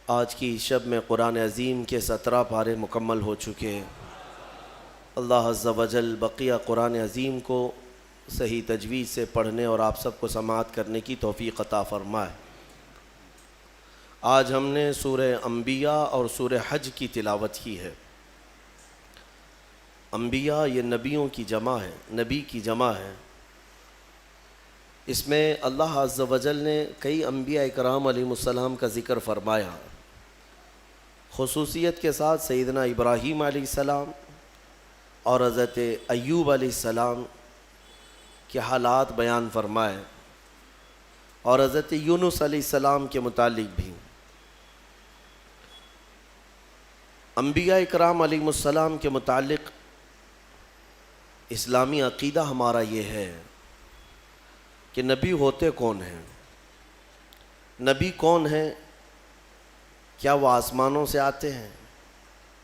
آج کی شب میں قرآن عظیم کے 17 پارے مکمل ہو چکے ہیں۔ اللہ عز و جل بقیہ قرآن عظیم کو صحیح تجوید سے پڑھنے اور آپ سب کو سماعت کرنے کی توفیق عطا فرمائے۔ آج ہم نے سورہ انبیاء اور سورہ حج کی تلاوت کی ہے۔ انبیاء یہ نبیوں کی جمع ہے، نبی کی جمع ہے۔ اس میں اللہ عز و جل نے کئی انبیاء اکرام علیہ السلام کا ذکر فرمایا، خصوصیت کے ساتھ سیدنا ابراہیم علیہ السلام اور حضرت ایوب علیہ السلام کے حالات بیان فرمائے، اور حضرت یونس علیہ السلام کے متعلق بھی۔ انبیاء اکرام علیہ السلام کے متعلق اسلامی عقیدہ ہمارا یہ ہے کہ نبی ہوتے کون ہیں؟ نبی کون ہیں؟ کیا وہ آسمانوں سے آتے ہیں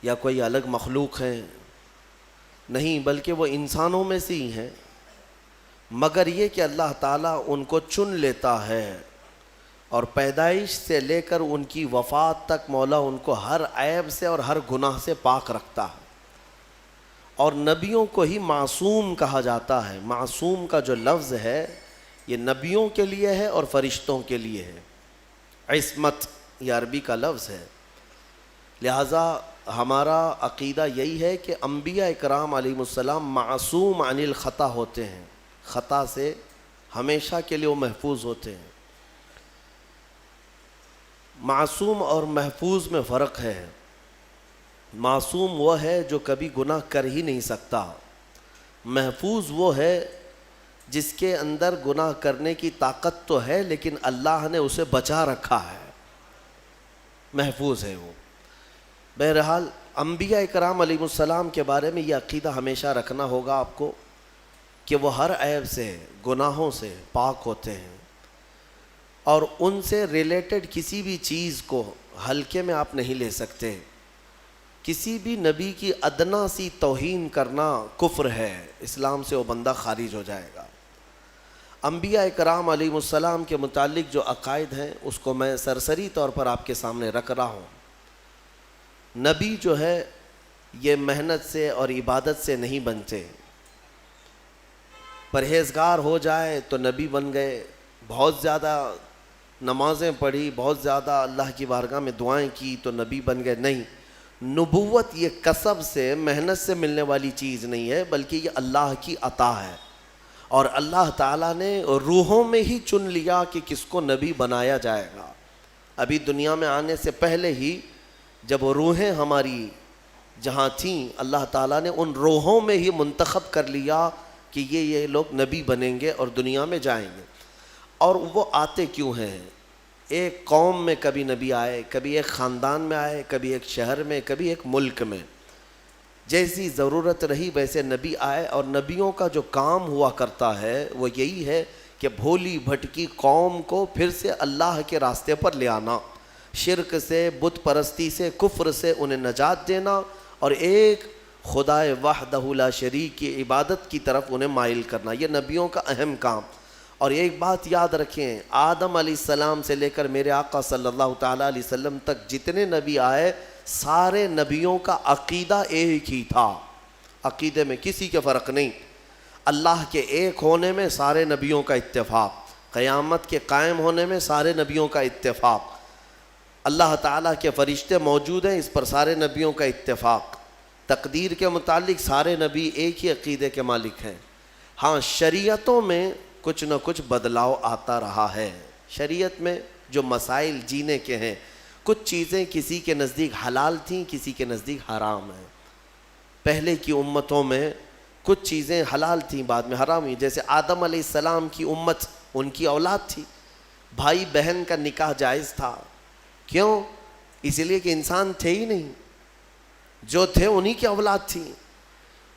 یا کوئی الگ مخلوق ہیں؟ نہیں، بلکہ وہ انسانوں میں سے ہی ہیں، مگر یہ کہ اللہ تعالیٰ ان کو چن لیتا ہے اور پیدائش سے لے کر ان کی وفات تک مولا ان کو ہر عیب سے اور ہر گناہ سے پاک رکھتا ہے۔ اور نبیوں کو ہی معصوم کہا جاتا ہے۔ معصوم کا جو لفظ ہے یہ نبیوں کے لیے ہے اور فرشتوں کے لیے ہے۔ عصمت یہ عربی کا لفظ ہے۔ لہٰذا ہمارا عقیدہ یہی ہے کہ انبیاء اکرام علیہ السلام معصوم عن الخطا ہوتے ہیں، خطا سے ہمیشہ کے لیے وہ محفوظ ہوتے ہیں۔ معصوم اور محفوظ میں فرق ہے۔ معصوم وہ ہے جو کبھی گناہ کر ہی نہیں سکتا، محفوظ وہ ہے جس کے اندر گناہ کرنے کی طاقت تو ہے لیکن اللہ نے اسے بچا رکھا ہے، محفوظ ہے وہ۔ بہرحال انبیاء اکرام علیہ السلام کے بارے میں یہ عقیدہ ہمیشہ رکھنا ہوگا آپ کو کہ وہ ہر عیب سے، گناہوں سے پاک ہوتے ہیں، اور ان سے ریلیٹڈ کسی بھی چیز کو ہلکے میں آپ نہیں لے سکتے۔ کسی بھی نبی کی ادنا سی توہین کرنا کفر ہے، اسلام سے وہ بندہ خارج ہو جائے گا۔ انبیاء اکرام علیہ السلام کے متعلق جو عقائد ہیں اس کو میں سرسری طور پر آپ کے سامنے رکھ رہا ہوں۔ نبی جو ہے یہ محنت سے اور عبادت سے نہیں بنتے۔ پرہیزگار ہو جائے تو نبی بن گئے، بہت زیادہ نمازیں پڑھی، بہت زیادہ اللہ کی بارگاہ میں دعائیں کی تو نبی بن گئے، نہیں۔ نبوت یہ کسب سے، محنت سے ملنے والی چیز نہیں ہے، بلکہ یہ اللہ کی عطا ہے، اور اللہ تعالیٰ نے روحوں میں ہی چن لیا کہ کس کو نبی بنایا جائے گا۔ ابھی دنیا میں آنے سے پہلے ہی جب وہ روحیں ہماری جہاں تھیں، اللہ تعالیٰ نے ان روحوں میں ہی منتخب کر لیا کہ یہ لوگ نبی بنیں گے اور دنیا میں جائیں گے۔ اور وہ آتے کیوں ہیں؟ ایک قوم میں کبھی نبی آئے، کبھی ایک خاندان میں آئے، کبھی ایک شہر میں، کبھی ایک ملک میں، جیسی ضرورت رہی ویسے نبی آئے۔ اور نبیوں کا جو کام ہوا کرتا ہے وہ یہی ہے کہ بھولی بھٹکی قوم کو پھر سے اللہ کے راستے پر لے آنا، شرک سے، بت پرستی سے، کفر سے انہیں نجات دینا، اور ایک خدائے وحدہ لا شریک کی عبادت کی طرف انہیں مائل کرنا، یہ نبیوں کا اہم کام۔ اور ایک بات یاد رکھیں، آدم علیہ السلام سے لے کر میرے آقا صلی اللہ تعالیٰ علیہ وسلم تک جتنے نبی آئے، سارے نبیوں کا عقیدہ ایک ہی تھا، عقیدے میں کسی کے فرق نہیں۔ اللہ کے ایک ہونے میں سارے نبیوں کا اتفاق، قیامت کے قائم ہونے میں سارے نبیوں کا اتفاق، اللہ تعالیٰ کے فرشتے موجود ہیں اس پر سارے نبیوں کا اتفاق، تقدیر کے متعلق سارے نبی ایک ہی عقیدے کے مالک ہیں۔ ہاں، شریعتوں میں کچھ نہ کچھ بدلاؤ آتا رہا ہے۔ شریعت میں جو مسائل جینے کے ہیں، کچھ چیزیں کسی کے نزدیک حلال تھیں، کسی کے نزدیک حرام ہیں۔ پہلے کی امتوں میں کچھ چیزیں حلال تھیں، بعد میں حرام ہوئی۔ جیسے آدم علیہ السلام کی امت، ان کی اولاد تھی، بھائی بہن کا نکاح جائز تھا۔ کیوں؟ اس لیے کہ انسان تھے ہی نہیں، جو تھے انہی کی اولاد تھی،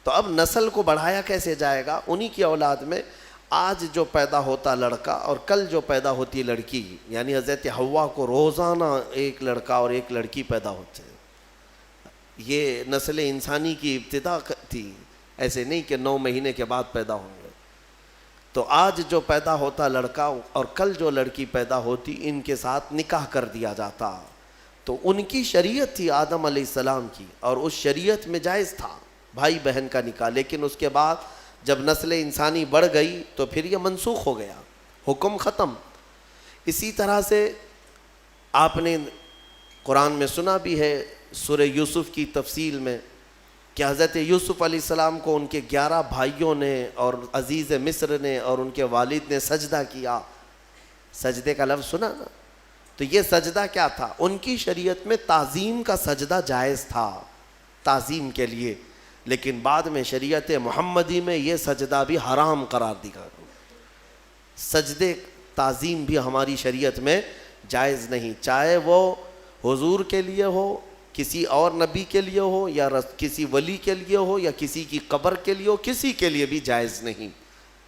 تو اب نسل کو بڑھایا کیسے جائے گا؟ انہی کی اولاد میں آج جو پیدا ہوتا لڑکا اور کل جو پیدا ہوتی لڑکی، یعنی حضرت حوا کو روزانہ ایک لڑکا اور ایک لڑکی پیدا ہوتے ہیں۔ یہ نسل انسانی کی ابتدا تھی، ایسے نہیں کہ 9 مہینے کے بعد پیدا ہوں گے۔ تو آج جو پیدا ہوتا لڑکا اور کل جو لڑکی پیدا ہوتی، ان کے ساتھ نکاح کر دیا جاتا، تو ان کی شریعت تھی آدم علیہ السلام کی، اور اس شریعت میں جائز تھا بھائی بہن کا نکاح، لیکن اس کے بعد جب نسل انسانی بڑھ گئی تو پھر یہ منسوخ ہو گیا، حکم ختم۔ اسی طرح سے آپ نے قرآن میں سنا بھی ہے سورہ یوسف کی تفصیل میں کہ حضرت یوسف علیہ السلام کو ان کے 11 بھائیوں نے اور عزیز مصر نے اور ان کے والد نے سجدہ کیا۔ سجدے کا لفظ سنا نا؟ تو یہ سجدہ کیا تھا؟ ان کی شریعت میں تعظیم کا سجدہ جائز تھا، تعظیم کے لیے، لیکن بعد میں شریعت محمدی میں یہ سجدہ بھی حرام قرار دیا۔ سجدے تعظیم بھی ہماری شریعت میں جائز نہیں، چاہے وہ حضور کے لیے ہو، کسی اور نبی کے لیے ہو، یا کسی ولی کے لیے ہو، یا کسی کی قبر کے لیے ہو، کسی کے لیے بھی جائز نہیں۔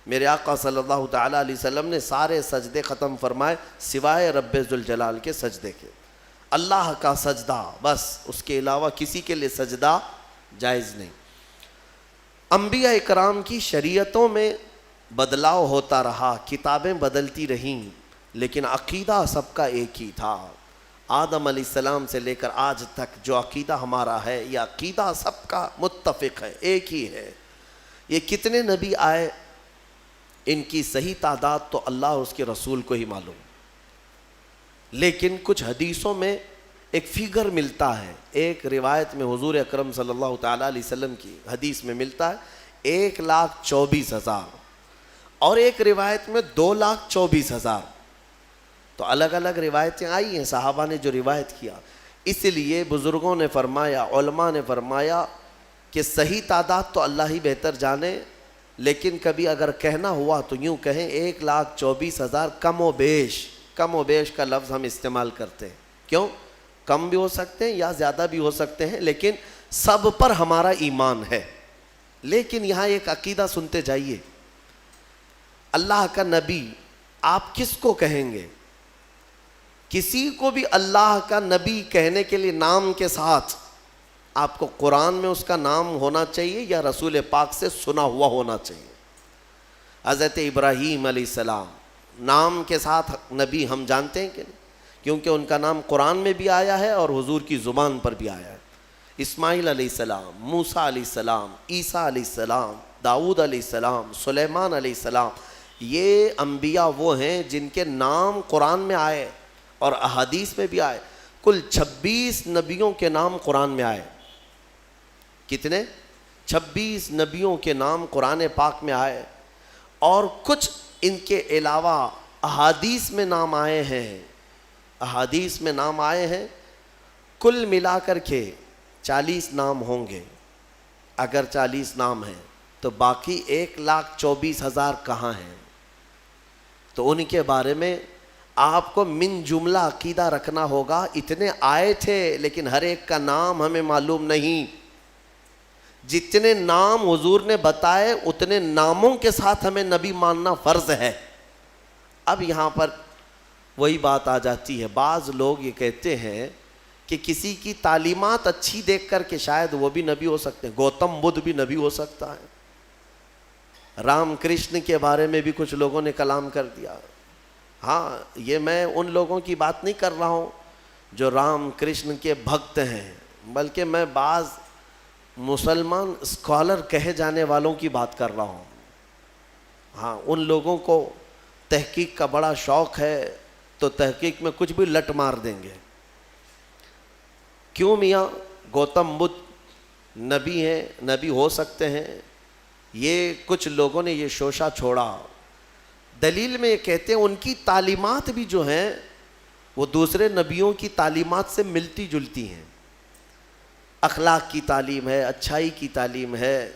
میرے آقا صلی اللہ تعالیٰ علیہ وسلم نے سارے سجدے ختم فرمائے سوائے رب ذوالجلال کے سجدے کے، اللہ کا سجدہ بس، اس کے علاوہ کسی کے لیے سجدہ جائز نہیں۔ انبیاء اکرام کی شریعتوں میں بدلاؤ ہوتا رہا، کتابیں بدلتی رہیں، لیکن عقیدہ سب کا ایک ہی تھا۔ آدم علیہ السلام سے لے کر آج تک جو عقیدہ ہمارا ہے، یہ عقیدہ سب کا متفق ہے، ایک ہی ہے۔ یہ کتنے نبی آئے، ان کی صحیح تعداد تو اللہ اس کے رسول کو ہی معلوم، لیکن کچھ حدیثوں میں ایک فگر ملتا ہے، ایک روایت میں حضور اکرم صلی اللہ تعالیٰ علیہ وسلم کی حدیث میں ملتا ہے 1,24,000، اور ایک روایت میں 2,24,000۔ تو الگ الگ روایتیں آئی ہیں، صحابہ نے جو روایت کیا، اس لیے بزرگوں نے فرمایا، علماء نے فرمایا کہ صحیح تعداد تو اللہ ہی بہتر جانے، لیکن کبھی اگر کہنا ہوا تو یوں کہیں 1,24,000 کم و بیش کا لفظ ہم استعمال کرتے ہیں۔ کیوں؟ کم بھی ہو سکتے ہیں یا زیادہ بھی ہو سکتے ہیں، لیکن سب پر ہمارا ایمان ہے۔ لیکن یہاں ایک عقیدہ سنتے جائیے، اللہ کا نبی آپ کس کو کہیں گے؟ کسی کو بھی اللہ کا نبی کہنے کے لیے نام کے ساتھ آپ کو قرآن میں اس کا نام ہونا چاہیے یا رسول پاک سے سنا ہوا ہونا چاہیے۔ حضرت ابراہیم علیہ السلام نام کے ساتھ نبی ہم جانتے ہیں کہ نہیں؟ کیونکہ ان کا نام قرآن میں بھی آیا ہے اور حضور کی زبان پر بھی آیا ہے۔ اسماعیل علیہ السلام، موسیٰ علیہ السلام، عیسیٰ علیہ السلام، داؤد علیہ السلام، سلیمان علیہ السلام، یہ انبیاء وہ ہیں جن کے نام قرآن میں آئے اور احادیث میں بھی آئے۔ کل 26 نبیوں کے نام قرآن میں آئے۔ کتنے؟ 26 نبیوں کے نام قرآن پاک میں آئے، اور کچھ ان کے علاوہ احادیث میں نام آئے ہیں، کل ملا کر کے 40 نام ہوں گے۔ اگر 40 نام ہیں تو باقی 1,24,000 کہاں ہیں؟ تو ان کے بارے میں آپ کو من جملہ عقیدہ رکھنا ہوگا، اتنے آئے تھے لیکن ہر ایک کا نام ہمیں معلوم نہیں۔ جتنے نام حضور نے بتائے اتنے ناموں کے ساتھ ہمیں نبی ماننا فرض ہے۔ اب یہاں پر وہی بات آ جاتی ہے، بعض لوگ یہ کہتے ہیں کہ کسی کی تعلیمات اچھی دیکھ کر کے شاید وہ بھی نبی ہو سکتے ہیں، گوتم بدھ بھی نبی ہو سکتا ہے۔ رام کرشن کے بارے میں بھی کچھ لوگوں نے کلام کر دیا۔ ہاں، یہ میں ان لوگوں کی بات نہیں کر رہا ہوں جو رام کرشن کے بھکت ہیں، بلکہ میں بعض مسلمان اسکالر کہے جانے والوں کی بات کر رہا ہوں۔ ہاں، ان لوگوں کو تحقیق کا بڑا شوق ہے تو تحقیق میں کچھ بھی لٹ مار دیں گے۔ کیوں میاں گوتم بدھ نبی ہیں، نبی ہو سکتے ہیں؟ یہ کچھ لوگوں نے یہ شوشہ چھوڑا۔ دلیل میں یہ کہتے ہیں ان کی تعلیمات بھی جو ہیں وہ دوسرے نبیوں کی تعلیمات سے ملتی جلتی ہیں۔ اخلاق کی تعلیم ہے، اچھائی کی تعلیم ہے،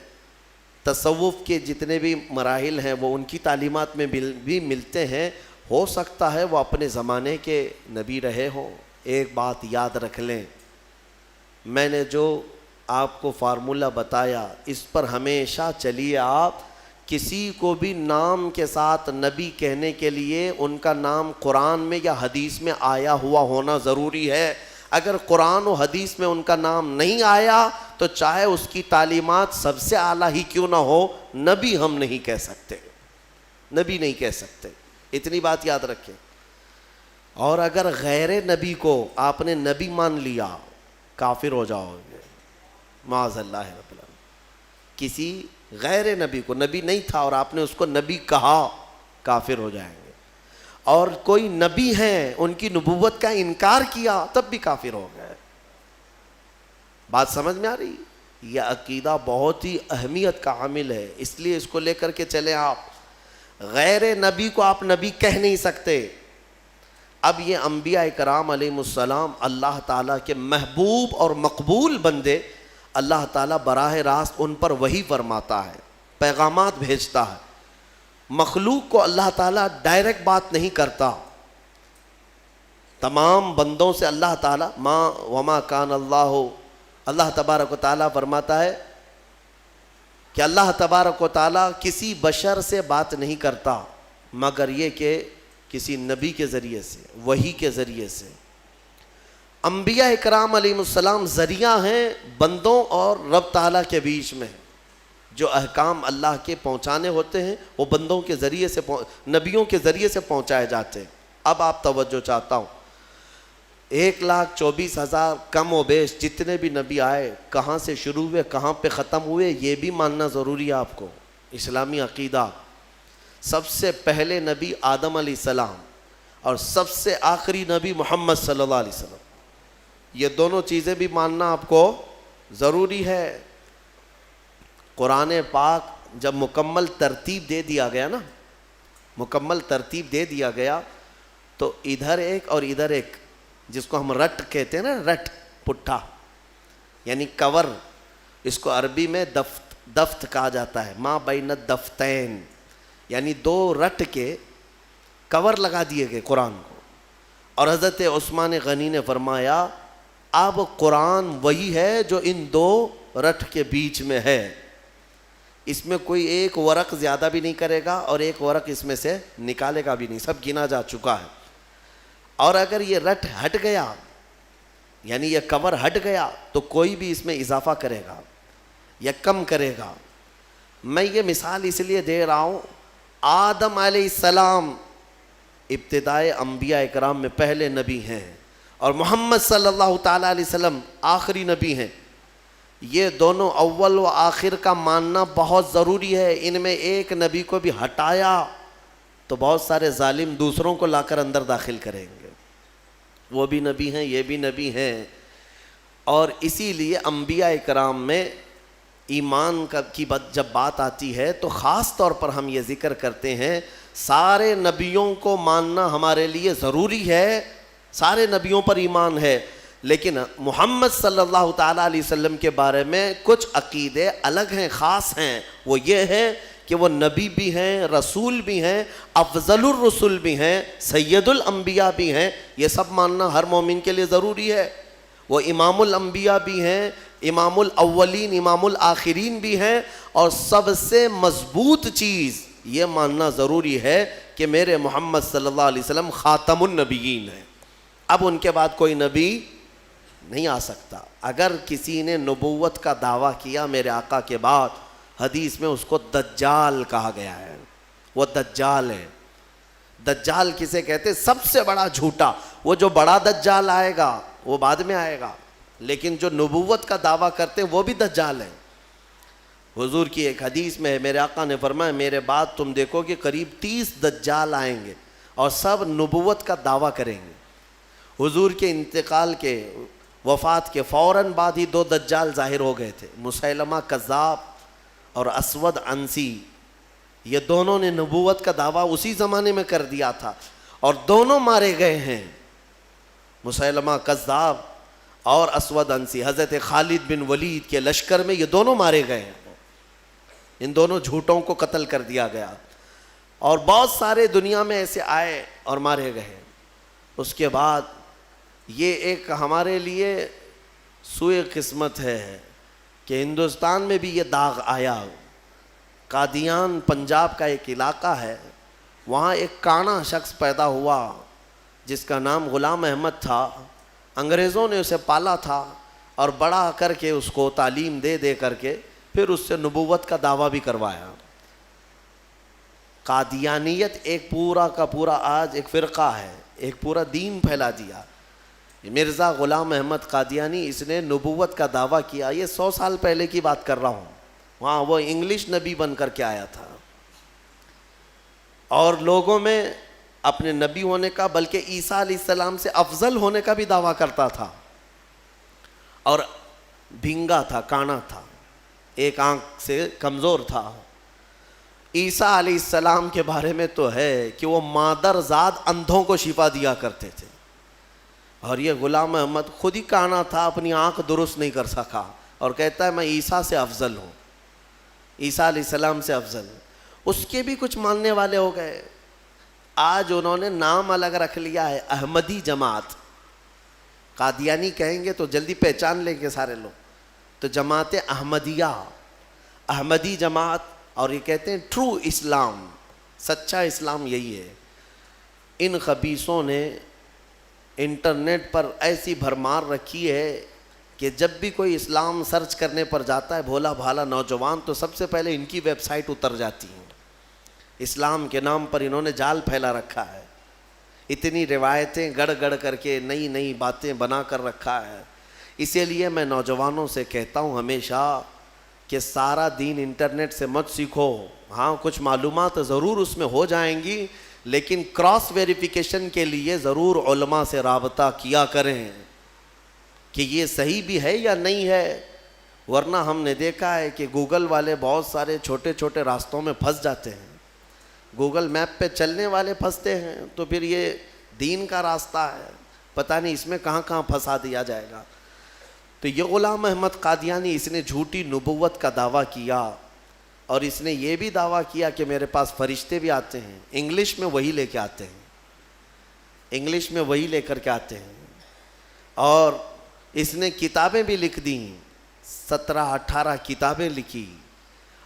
تصوف کے جتنے بھی مراحل ہیں وہ ان کی تعلیمات میں بھی ملتے ہیں۔ ہو سکتا ہے وہ اپنے زمانے کے نبی رہے ہوں۔ ایک بات یاد رکھ لیں، میں نے جو آپ کو فارمولہ بتایا اس پر ہمیشہ چلیے۔ آپ کسی کو بھی نام کے ساتھ نبی کہنے کے لیے ان کا نام قرآن میں یا حدیث میں آیا ہوا ہونا ضروری ہے۔ اگر قرآن و حدیث میں ان کا نام نہیں آیا تو چاہے اس کی تعلیمات سب سے اعلیٰ ہی کیوں نہ ہو، نبی ہم نہیں کہہ سکتے، نبی نہیں کہہ سکتے۔ اتنی بات یاد رکھیں۔ اور اگر غیر نبی کو آپ نے نبی مان لیا کافر ہو جاؤ گے معاذ اللہ رب العالمین. کسی غیر نبی کو، نبی نہیں تھا اور آپ نے اس کو نبی کہا، کافر ہو جائیں گے. اور کوئی نبی ہیں ان کی نبوت کا انکار کیا تب بھی کافر ہو گئے. بات سمجھ میں آ رہی؟ یہ عقیدہ بہت ہی اہمیت کا عامل ہے، اس لیے اس کو لے کر کے چلیں. آپ غیر نبی کو آپ نبی کہہ نہیں سکتے. اب یہ انبیاء کرام علیہم السلام اللہ تعالیٰ کے محبوب اور مقبول بندے، اللہ تعالیٰ براہ راست ان پر وحی فرماتا ہے، پیغامات بھیجتا ہے. مخلوق کو اللہ تعالیٰ ڈائریکٹ بات نہیں کرتا. تمام بندوں سے اللہ تعالیٰ وما کان اللہ تبارک و تعالیٰ فرماتا ہے کہ اللہ تبارک و تعالیٰ کسی بشر سے بات نہیں کرتا مگر یہ کہ کسی نبی کے ذریعے سے، وحی کے ذریعے سے. انبیاء اکرام علیہ السلام ذریعہ ہیں بندوں اور رب تعالیٰ کے بیچ میں. جو احکام اللہ کے پہنچانے ہوتے ہیں وہ بندوں کے ذریعے سے، نبیوں کے ذریعے سے پہنچائے جاتے ہیں. اب آپ توجہ چاہتا ہوں، 1,24,000 کم و بیش جتنے بھی نبی آئے کہاں سے شروع ہوئے کہاں پہ ختم ہوئے یہ بھی ماننا ضروری ہے آپ کو. اسلامی عقیدہ، سب سے پہلے نبی آدم علیہ السلام اور سب سے آخری نبی محمد صلی اللہ علیہ وسلم، یہ دونوں چیزیں بھی ماننا آپ کو ضروری ہے. قرآن پاک جب مکمل ترتیب دے دیا گیا نا، مکمل ترتیب دے دیا گیا تو ادھر ایک اور ادھر ایک، جس کو ہم رٹ کہتے ہیں نا، رٹ پٹھا یعنی کور، اس کو عربی میں دفت کہا جاتا ہے. ما بین الدفتین یعنی دو رٹ کے کور لگا دیے گئے قرآن کو. اور حضرت عثمان غنی نے فرمایا اب قرآن وہی ہے جو ان دو رٹ کے بیچ میں ہے، اس میں کوئی ایک ورق زیادہ بھی نہیں کرے گا اور ایک ورق اس میں سے نکالے گا بھی نہیں، سب گنا جا چکا ہے. اور اگر یہ رٹ ہٹ گیا یعنی یہ کور ہٹ گیا تو کوئی بھی اس میں اضافہ کرے گا یا کم کرے گا. میں یہ مثال اس لیے دے رہا ہوں، آدم علیہ السلام ابتدائے انبیاء اکرام میں پہلے نبی ہیں اور محمد صلی اللہ تعالیٰ علیہ وسلم آخری نبی ہیں. یہ دونوں اول و آخر کا ماننا بہت ضروری ہے. ان میں ایک نبی کو بھی ہٹایا تو بہت سارے ظالم دوسروں کو لا کر اندر داخل کریں گے. وہ بھی نبی ہیں، یہ بھی نبی ہیں. اور اسی لیے انبیاء کرام میں ایمان کی جب بات آتی ہے تو خاص طور پر ہم یہ ذکر کرتے ہیں سارے نبیوں کو ماننا ہمارے لیے ضروری ہے، سارے نبیوں پر ایمان ہے. لیکن محمد صلی اللہ تعالیٰ علیہ وسلم کے بارے میں کچھ عقیدے الگ ہیں، خاص ہیں. وہ یہ ہے کہ وہ نبی بھی ہیں، رسول بھی ہیں، افضل الرسل بھی ہیں، سید الانبیاء بھی ہیں. یہ سب ماننا ہر مومن کے لیے ضروری ہے. وہ امام الانبیاء بھی ہیں، امام الاولین امام الآخرین بھی ہیں. اور سب سے مضبوط چیز یہ ماننا ضروری ہے کہ میرے محمد صلی اللہ علیہ وسلم خاتم النبیین ہیں. اب ان کے بعد کوئی نبی نہیں آ سکتا. اگر کسی نے نبوت کا دعویٰ کیا میرے آقا کے بعد، حدیث میں اس کو دجال کہا گیا ہے. وہ دجال ہے. دجال کسے کہتے؟ سب سے بڑا جھوٹا. وہ جو بڑا دجال آئے گا وہ بعد میں آئے گا، لیکن جو نبوت کا دعویٰ کرتے ہیں وہ بھی دجال ہیں. حضور کی ایک حدیث میں میرے آقا نے فرمایا میرے بعد تم دیکھو کہ قریب 30 دجال آئیں گے اور سب نبوت کا دعویٰ کریں گے. حضور کے انتقال کے، وفات کے فوراً بعد ہی 2 دجال ظاہر ہو گئے تھے، مسیلمہ کذاب اور اسود عنسی. یہ دونوں نے نبوت کا دعویٰ اسی زمانے میں کر دیا تھا اور دونوں مارے گئے ہیں، مسیلمہ کذاب اور اسود عنسی. حضرت خالد بن ولید کے لشکر میں یہ دونوں مارے گئے ہیں. ان دونوں جھوٹوں کو قتل کر دیا گیا. اور بہت سارے دنیا میں ایسے آئے اور مارے گئے. اس کے بعد یہ ایک ہمارے لیے سوئے قسمت ہے کہ ہندوستان میں بھی یہ داغ آیا. قادیان پنجاب کا ایک علاقہ ہے، وہاں ایک کانا شخص پیدا ہوا جس کا نام غلام احمد تھا. انگریزوں نے اسے پالا تھا اور بڑا کر کے اس کو تعلیم دے کر کے پھر اس سے نبوت کا دعویٰ بھی کروایا. قادیانیت ایک پورا کا پورا آج ایک فرقہ ہے، ایک پورا دین پھیلا دیا۔ مرزا غلام احمد قادیانی، اس نے نبوت کا دعویٰ کیا، یہ 100 سال پہلے کی بات کر رہا ہوں، وہاں وہ انگلش نبی بن کر کے آیا تھا، اور لوگوں میں اپنے نبی ہونے کا بلکہ عیسیٰ علیہ السلام سے افضل ہونے کا بھی دعویٰ کرتا تھا، اور بھینگا تھا، کانا تھا، ایک آنکھ سے کمزور تھا۔ عیسیٰ علیہ السلام کے بارے میں تو ہے کہ وہ مادر ذات اندھوں کو شفا دیا کرتے تھے، اور یہ غلام احمد خود ہی کانا تھا، اپنی آنکھ درست نہیں کر سکا، اور کہتا ہے میں عیسیٰ سے افضل ہوں، عیسیٰ علیہ السلام سے افضل۔ اس کے بھی کچھ ماننے والے ہو گئے، آج انہوں نے نام الگ رکھ لیا ہے، احمدی جماعت۔ قادیانی کہیں گے تو جلدی پہچان لیں گے سارے لوگ، تو جماعت احمدیہ، احمدی جماعت، اور یہ کہتے ہیں ٹرو اسلام، سچا اسلام یہی ہے۔ ان خبیثوں نے انٹرنیٹ پر ایسی بھرمار رکھی ہے کہ جب بھی کوئی اسلام سرچ کرنے پر جاتا ہے بھولا بھالا نوجوان، تو سب سے پہلے ان کی ویب سائٹ اتر جاتی ہیں۔ اسلام کے نام پر انہوں نے جال پھیلا رکھا ہے، اتنی روایتیں گڑ گڑ کر کے نئی نئی باتیں بنا کر رکھا ہے۔ اسی لیے میں نوجوانوں سے کہتا ہوں ہمیشہ کہ سارا دین انٹرنیٹ سے مت سیکھو، ہاں کچھ معلومات ضرور اس میں ہو جائیں گی، لیکن کراس ویریفیکیشن کے لیے ضرور علماء سے رابطہ کیا کریں کہ یہ صحیح بھی ہے یا نہیں ہے، ورنہ ہم نے دیکھا ہے کہ گوگل والے بہت سارے چھوٹے چھوٹے راستوں میں پھنس جاتے ہیں، گوگل میپ پہ چلنے والے پھنستے ہیں، تو پھر یہ دین کا راستہ ہے، پتہ نہیں اس میں کہاں کہاں پھنسا دیا جائے گا۔ تو یہ غلام احمد قادیانی، اس نے جھوٹی نبوت کا دعویٰ کیا، اور اس نے یہ بھی دعویٰ کیا کہ میرے پاس فرشتے بھی آتے ہیں، انگلش میں وہی لے کے آتے ہیں، انگلش میں وہی لے کر کے آتے ہیں، اور اس نے کتابیں بھی لکھ دیں، 17-18 کتابیں لکھی،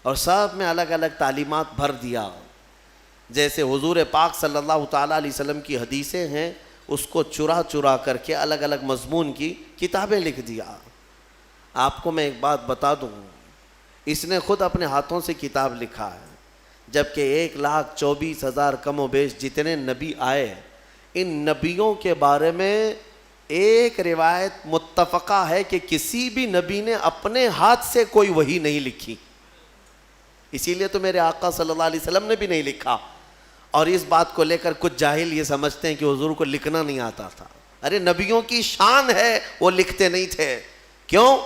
اور سب میں الگ الگ تعلیمات بھر دیا۔ جیسے حضور پاک صلی اللہ تعالیٰ علیہ وسلم کی حدیثیں ہیں، اس کو چرا چرا کر کے الگ الگ مضمون کی کتابیں لکھ دیا۔ آپ کو میں ایک بات بتا دوں، اس نے خود اپنے ہاتھوں سے کتاب لکھا ہے، جبکہ 1,24,000 کم و بیش جتنے نبی آئے، ان نبیوں کے بارے میں ایک روایت متفقہ ہے کہ کسی بھی نبی نے اپنے ہاتھ سے کوئی وحی نہیں لکھی، اسی لیے تو میرے آقا صلی اللہ علیہ وسلم نے بھی نہیں لکھا۔ اور اس بات کو لے کر کچھ جاہل یہ سمجھتے ہیں کہ حضور کو لکھنا نہیں آتا تھا، ارے نبیوں کی شان ہے وہ لکھتے نہیں تھے، کیوں؟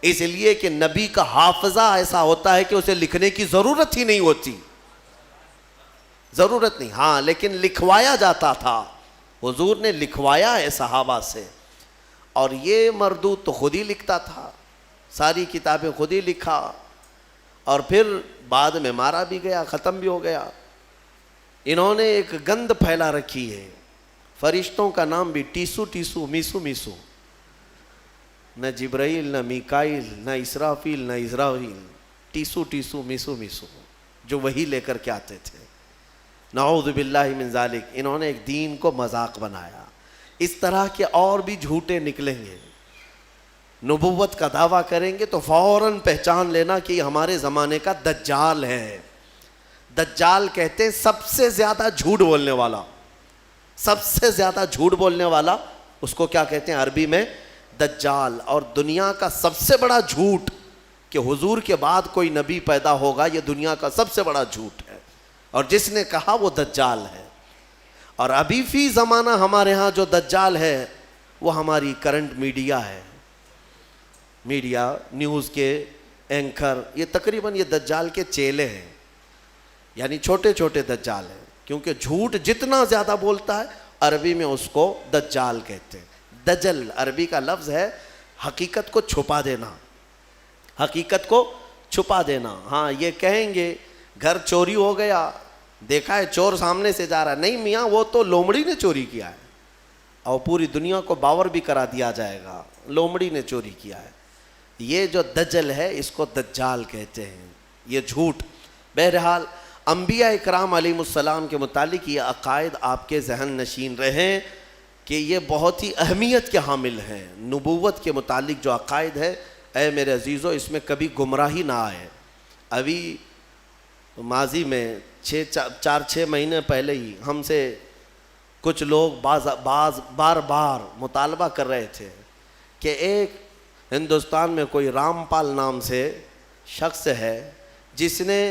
اس لیے کہ نبی کا حافظہ ایسا ہوتا ہے کہ اسے لکھنے کی ضرورت ہی نہیں ہوتی، ضرورت نہیں، ہاں لیکن لکھوایا جاتا تھا، حضور نے لکھوایا ہے صحابہ سے، اور یہ مردود تو خود ہی لکھتا تھا، ساری کتابیں خود ہی لکھا، اور پھر بعد میں مارا بھی گیا، ختم بھی ہو گیا۔ انہوں نے ایک گند پھیلا رکھی ہے، فرشتوں کا نام بھی ٹیسو ٹیسو میسو میسو، نہ جبرائیل نہ میکائیل نہ اسرافیل نہ اسرافیل، ٹیسو ٹیسو میسو میسو، جو وہی لے کر کے آتے تھے۔ نعوذ باللہ من ذالک، انہوں نے ایک دین کو مذاق بنایا۔ اس طرح کے اور بھی جھوٹے نکلیں گے، نبوت کا دعویٰ کریں گے تو فوراً پہچان لینا کہ یہ ہمارے زمانے کا دجال ہے۔ دجال کہتے ہیں سب سے زیادہ جھوٹ بولنے والا، سب سے زیادہ جھوٹ بولنے والا، اس کو کیا کہتے ہیں عربی میں؟ دجال۔ اور دنیا کا سب سے بڑا جھوٹ کہ حضور کے بعد کوئی نبی پیدا ہوگا، یہ دنیا کا سب سے بڑا جھوٹ ہے، اور جس نے کہا وہ دجال ہے۔ اور ابھی فی زمانہ ہمارے ہاں جو دجال ہے وہ ہماری کرنٹ میڈیا ہے، میڈیا، نیوز کے اینکر، یہ تقریباً یہ دجال کے چیلے ہیں، یعنی چھوٹے چھوٹے دجال ہیں، کیونکہ جھوٹ جتنا زیادہ بولتا ہے عربی میں اس کو دجال کہتے ہیں۔ دجل عربی کا لفظ ہے حقیقت کو چھپا دینا، حقیقت کو چھپا دینا۔ ہاں یہ کہیں گے گھر چوری ہو گیا، دیکھا ہے چور سامنے سے جا رہا ہے، نہیں میاں وہ تو لومڑی نے چوری کیا ہے، اور پوری دنیا کو باور بھی کرا دیا جائے گا لومڑی نے چوری کیا ہے۔ یہ جو دجل ہے اس کو دجال کہتے ہیں، یہ جھوٹ۔ بہرحال انبیاء اکرام علیہ السلام کے متعلق یہ عقائد آپ کے ذہن نشین رہیں کہ یہ بہت ہی اہمیت کے حامل ہیں۔ نبوت کے متعلق جو عقائد ہے، اے میرے عزیزو، اس میں کبھی گمراہی نہ آئے۔ ابھی ماضی میں 4-6 مہینے پہلے ہی ہم سے کچھ لوگ بار بار مطالبہ کر رہے تھے کہ ایک ہندوستان میں کوئی رام پال نام سے شخص ہے جس نے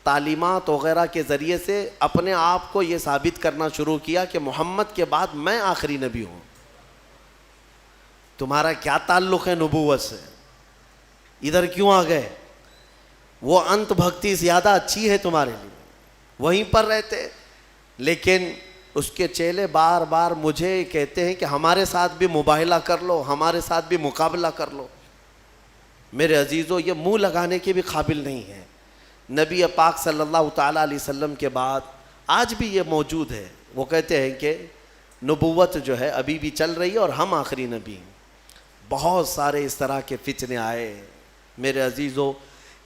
تعلیمات وغیرہ کے ذریعے سے اپنے آپ کو یہ ثابت کرنا شروع کیا کہ محمد کے بعد میں آخری نبی ہوں. تمہارا کیا تعلق ہے نبوت سے؟ ادھر کیوں آ گئے؟ وہ انت بھکتی زیادہ اچھی ہے تمہارے لیے، وہیں پر رہتے. لیکن اس کے چیلے بار بار مجھے کہتے ہیں کہ ہمارے ساتھ بھی مباہلہ کر لو، ہمارے ساتھ بھی مقابلہ کر لو. میرے عزیزو، یہ منہ لگانے کے بھی قابل نہیں ہے. نبی پاک صلی اللہ تعالیٰ علیہ وسلم کے بعد آج بھی یہ موجود ہے. وہ کہتے ہیں کہ نبوت جو ہے ابھی بھی چل رہی ہے اور ہم آخری نبی ہیں. بہت سارے اس طرح کے فتنے آئے. میرے عزیزو،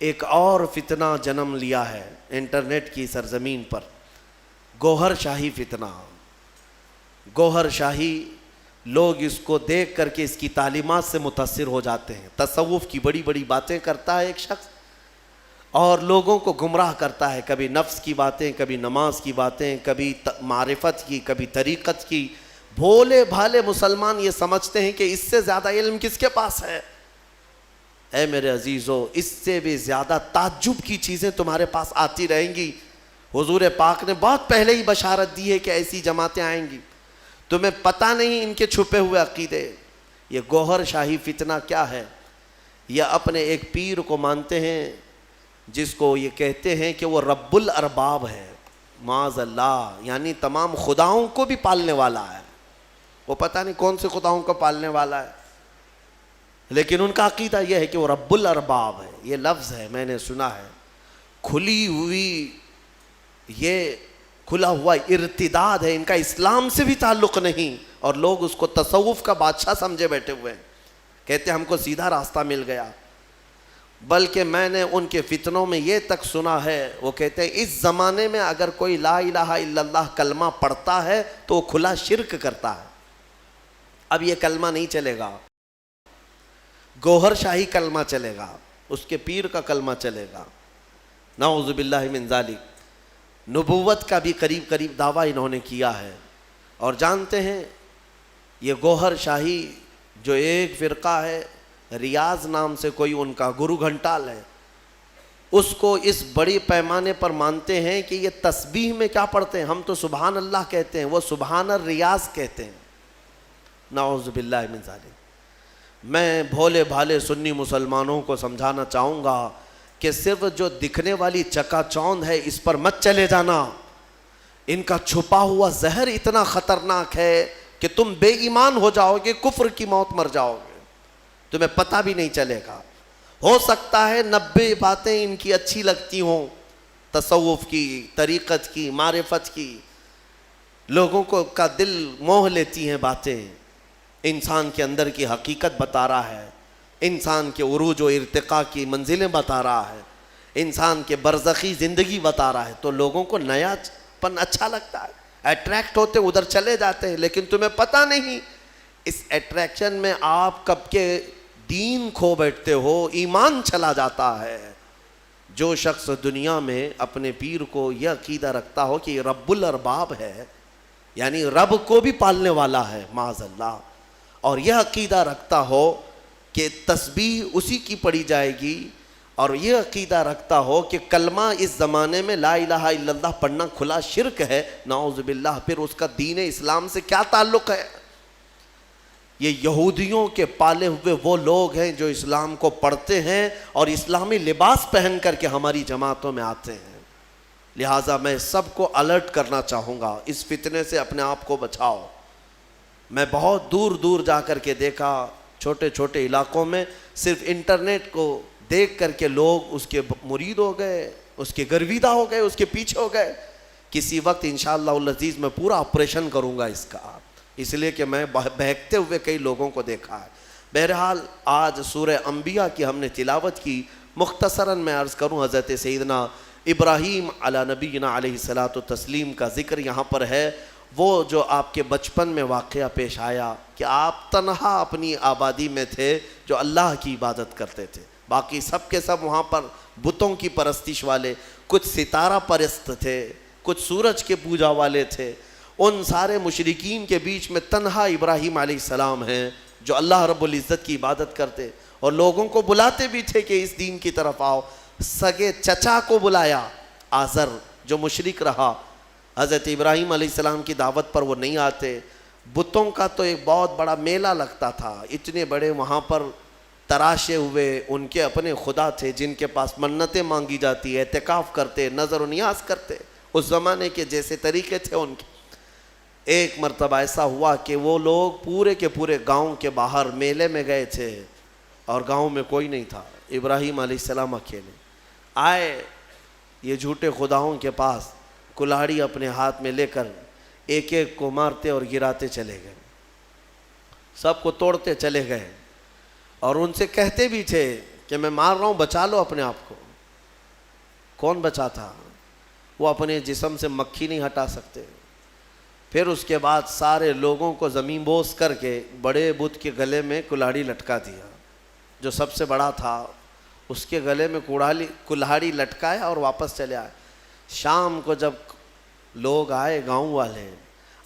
ایک اور فتنہ جنم لیا ہے انٹرنیٹ کی سرزمین پر، گوہر شاہی فتنہ. گوہر شاہی، لوگ اس کو دیکھ کر کے اس کی تعلیمات سے متاثر ہو جاتے ہیں. تصوف کی بڑی بڑی باتیں کرتا ہے ایک شخص اور لوگوں کو گمراہ کرتا ہے. کبھی نفس کی باتیں، کبھی نماز کی باتیں، کبھی معرفت کی، کبھی طریقت کی. بھولے بھالے مسلمان یہ سمجھتے ہیں کہ اس سے زیادہ علم کس کے پاس ہے. اے میرے عزیزو، اس سے بھی زیادہ تعجب کی چیزیں تمہارے پاس آتی رہیں گی. حضور پاک نے بہت پہلے ہی بشارت دی ہے کہ ایسی جماعتیں آئیں گی. تمہیں پتہ نہیں ان کے چھپے ہوئے عقیدے. یہ گوہر شاہی فتنہ کیا ہے؟ یہ اپنے ایک پیر کو مانتے ہیں جس کو یہ کہتے ہیں کہ وہ رب الارباب ہے، معاذ اللہ، یعنی تمام خداؤں کو بھی پالنے والا ہے. وہ پتہ نہیں کون سے خداؤں کو پالنے والا ہے، لیکن ان کا عقیدہ یہ ہے کہ وہ رب الارباب ہے. یہ لفظ ہے، میں نے سنا ہے. کھلی ہوئی، یہ کھلا ہوا ارتداد ہے. ان کا اسلام سے بھی تعلق نہیں اور لوگ اس کو تصوف کا بادشاہ سمجھے بیٹھے ہوئے ہیں. کہتے ہم کو سیدھا راستہ مل گیا. بلکہ میں نے ان کے فتنوں میں یہ تک سنا ہے، وہ کہتے ہیں اس زمانے میں اگر کوئی لا الہ الا اللہ کلمہ پڑھتا ہے تو وہ کھلا شرک کرتا ہے. اب یہ کلمہ نہیں چلے گا، گوہر شاہی کلمہ چلے گا، اس کے پیر کا کلمہ چلے گا. نعوذ باللہ من ذالک. نبوت کا بھی قریب قریب دعویٰ انہوں نے کیا ہے. اور جانتے ہیں یہ گوہر شاہی جو ایک فرقہ ہے، ریاض نام سے کوئی ان کا گرو گھنٹال ہے، اس کو اس بڑی پیمانے پر مانتے ہیں کہ یہ تسبیح میں کیا پڑھتے ہیں؟ ہم تو سبحان اللہ کہتے ہیں، وہ سبحان الریاض کہتے ہیں. نعوذ باللہ من ذالک. میں بھولے بھالے سنی مسلمانوں کو سمجھانا چاہوں گا کہ صرف جو دکھنے والی چکا چوند ہے اس پر مت چلے جانا. ان کا چھپا ہوا زہر اتنا خطرناک ہے کہ تم بے ایمان ہو جاؤ گے، کفر کی موت مر جاؤ گے، تمہیں پتہ بھی نہیں چلے گا. ہو سکتا ہے 90 باتیں ان کی اچھی لگتی ہوں، تصوف کی، طریقت کی، معرفت کی، لوگوں کو کا دل موہ لیتی ہیں باتیں. انسان کے اندر کی حقیقت بتا رہا ہے، انسان کے عروج و ارتقاء کی منزلیں بتا رہا ہے، انسان کے برزخی زندگی بتا رہا ہے. تو لوگوں کو نیا پن اچھا لگتا ہے، اٹریکٹ ہوتے ادھر چلے جاتے ہیں. لیکن تمہیں پتہ نہیں اس اٹریکشن میں آپ کب کے دین کھو بیٹھتے ہو، ایمان چلا جاتا ہے. جو شخص دنیا میں اپنے پیر کو یہ عقیدہ رکھتا ہو کہ یہ رب الارباب ہے، یعنی رب کو بھی پالنے والا ہے معاذ اللہ، اور یہ عقیدہ رکھتا ہو کہ تسبیح اسی کی پڑھی جائے گی، اور یہ عقیدہ رکھتا ہو کہ کلمہ اس زمانے میں لا الہ الا اللہ پڑھنا کھلا شرک ہے، نعوذ باللہ، پھر اس کا دین اسلام سے کیا تعلق ہے؟ یہ یہودیوں کے پالے ہوئے وہ لوگ ہیں جو اسلام کو پڑھتے ہیں اور اسلامی لباس پہن کر کے ہماری جماعتوں میں آتے ہیں. لہٰذا میں سب کو الرٹ کرنا چاہوں گا، اس فتنے سے اپنے آپ کو بچاؤ. میں بہت دور دور جا کر کے دیکھا، چھوٹے چھوٹے علاقوں میں صرف انٹرنیٹ کو دیکھ کر کے لوگ اس کے مرید ہو گئے، اس کے گرویدہ ہو گئے، اس کے پیچھے ہو گئے. کسی وقت انشاءاللہ العزیز میں پورا آپریشن کروں گا اس کا، اس لیے کہ میں بہکتے ہوئے کئی لوگوں کو دیکھا ہے. بہرحال آج سورہ انبیاء کی ہم نے تلاوت کی. مختصراً میں عرض کروں، حضرت سیدنا ابراہیم علی نبینا علیہ الصلاۃ والتسلیم کا ذکر یہاں پر ہے. وہ جو آپ کے بچپن میں واقعہ پیش آیا کہ آپ تنہا اپنی آبادی میں تھے جو اللہ کی عبادت کرتے تھے. باقی سب کے سب وہاں پر بتوں کی پرستش والے، کچھ ستارہ پرست تھے، کچھ سورج کے پوجا والے تھے۔ ان سارے مشرکین کے بیچ میں تنہا ابراہیم علیہ السلام ہیں جو اللہ رب العزت کی عبادت کرتے اور لوگوں کو بلاتے بھی تھے کہ اس دین کی طرف آؤ۔ سگے چچا کو بلایا، آزر جو مشرک رہا، حضرت ابراہیم علیہ السلام کی دعوت پر وہ نہیں آتے۔ بتوں کا تو ایک بہت بڑا میلہ لگتا تھا، اتنے بڑے وہاں پر تراشے ہوئے ان کے اپنے خدا تھے جن کے پاس منتیں مانگی جاتی، اعتکاف کرتے، نظر و نیاز کرتے، اس زمانے کے جیسے طریقے تھے ان کے۔ ایک مرتبہ ایسا ہوا کہ وہ لوگ پورے کے پورے گاؤں کے باہر میلے میں گئے تھے اور گاؤں میں کوئی نہیں تھا، ابراہیم علیہ السلام اکیلے آئے یہ جھوٹے خداؤں کے پاس، کلاڑی اپنے ہاتھ میں لے کر ایک ایک کو مارتے اور گراتے چلے گئے، سب کو توڑتے چلے گئے اور ان سے کہتے بھی تھے کہ میں مار رہا ہوں، بچا لو اپنے آپ کو۔ کون بچاتا؟ وہ اپنے جسم سے مکھی نہیں ہٹا سکتے۔ پھر اس کے بعد سارے لوگوں کو زمین بوس کر کے بڑے بت کے گلے میں کلاڑی لٹکا دیا، جو سب سے بڑا تھا اس کے گلے میں کلاڑی لٹکایا اور واپس چلے آئے۔ شام کو جب لوگ آئے گاؤں والے،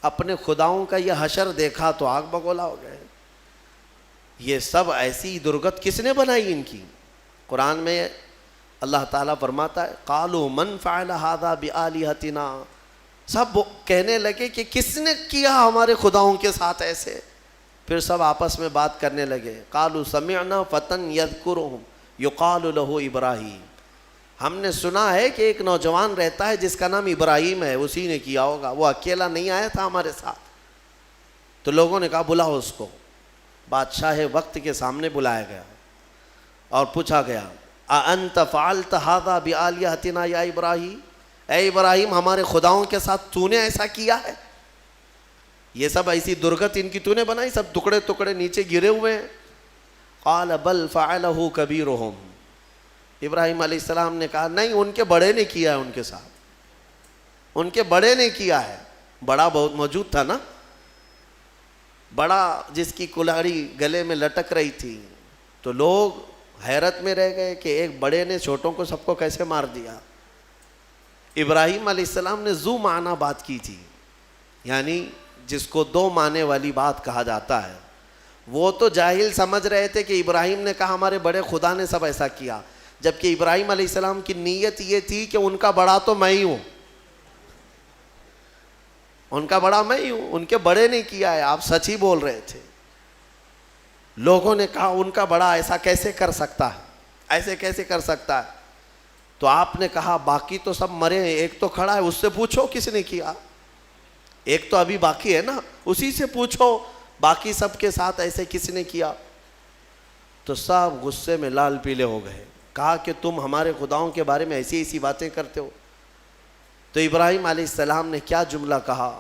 اپنے خداؤں کا یہ حشر دیکھا تو آگ بگولا ہو گئے۔ یہ سب ایسی درگت کس نے بنائی ان کی؟ قرآن میں اللہ تعالیٰ فرماتا ہے قالوا من فعل هذا بآلهتنا، سب کہنے لگے کہ کس نے کیا ہمارے خداؤں کے ساتھ ایسے؟ پھر سب آپس میں بات کرنے لگے، قالوا سمعنا فتى يذكرهم يقال له ابراہیم، ہم نے سنا ہے کہ ایک نوجوان رہتا ہے جس کا نام ابراہیم ہے، اسی نے کیا ہوگا، وہ اکیلا نہیں آیا تھا ہمارے ساتھ۔ تو لوگوں نے کہا بلاؤ اس کو۔ بادشاہ وقت کے سامنے بلایا گیا اور پوچھا گیا اَأَنْتَ فَعَلْتَ هَذَا بِآلِهَتِنَا یا ابراہیم، اے ابراہیم ہمارے خداؤں کے ساتھ تو نے ایسا کیا ہے؟ یہ سب ایسی درگت ان کی تو نے بنائی، سب ٹکڑے ٹکڑے نیچے گرے ہوئے ہیں۔ قال بل فعلہ کبیرہم، ابراہیم علیہ السلام نے کہا نہیں، ان کے بڑے نے کیا ہے، ان کے ساتھ ان کے بڑے نے کیا ہے۔ بڑا بہت موجود تھا نا، بڑا جس کی کلاڑی گلے میں لٹک رہی تھی، تو لوگ حیرت میں رہ گئے کہ ایک بڑے نے چھوٹوں کو سب کو کیسے مار دیا۔ ابراہیم علیہ السلام نے ذو معنی بات کی تھی، یعنی جس کو دو معنی والی بات کہا جاتا ہے۔ وہ تو جاہل سمجھ رہے تھے کہ ابراہیم نے کہا ہمارے بڑے خدا نے سب ایسا کیا، جبکہ ابراہیم علیہ السلام کی نیت یہ تھی کہ ان کا بڑا تو میں ہی ہوں، ان کا بڑا میں ہی ہوں، ان کے بڑے نے کیا ہے، آپ سچ ہی بول رہے تھے۔ لوگوں نے کہا ان کا بڑا ایسا کیسے کر سکتا ہے، ایسے کیسے کر سکتا ہے؟ تو آپ نے کہا باقی تو سب مرے ہیں، ایک تو کھڑا ہے، اس سے پوچھو کس نے کیا، ایک تو ابھی باقی ہے نا، اسی سے پوچھو باقی سب کے ساتھ ایسے کس نے کیا۔ تو سب غصے میں لال پیلے ہو گئے، کہا کہ تم ہمارے خداؤں کے بارے میں ایسی ایسی باتیں کرتے ہو۔ تو ابراہیم علیہ السلام نے کیا جملہ کہا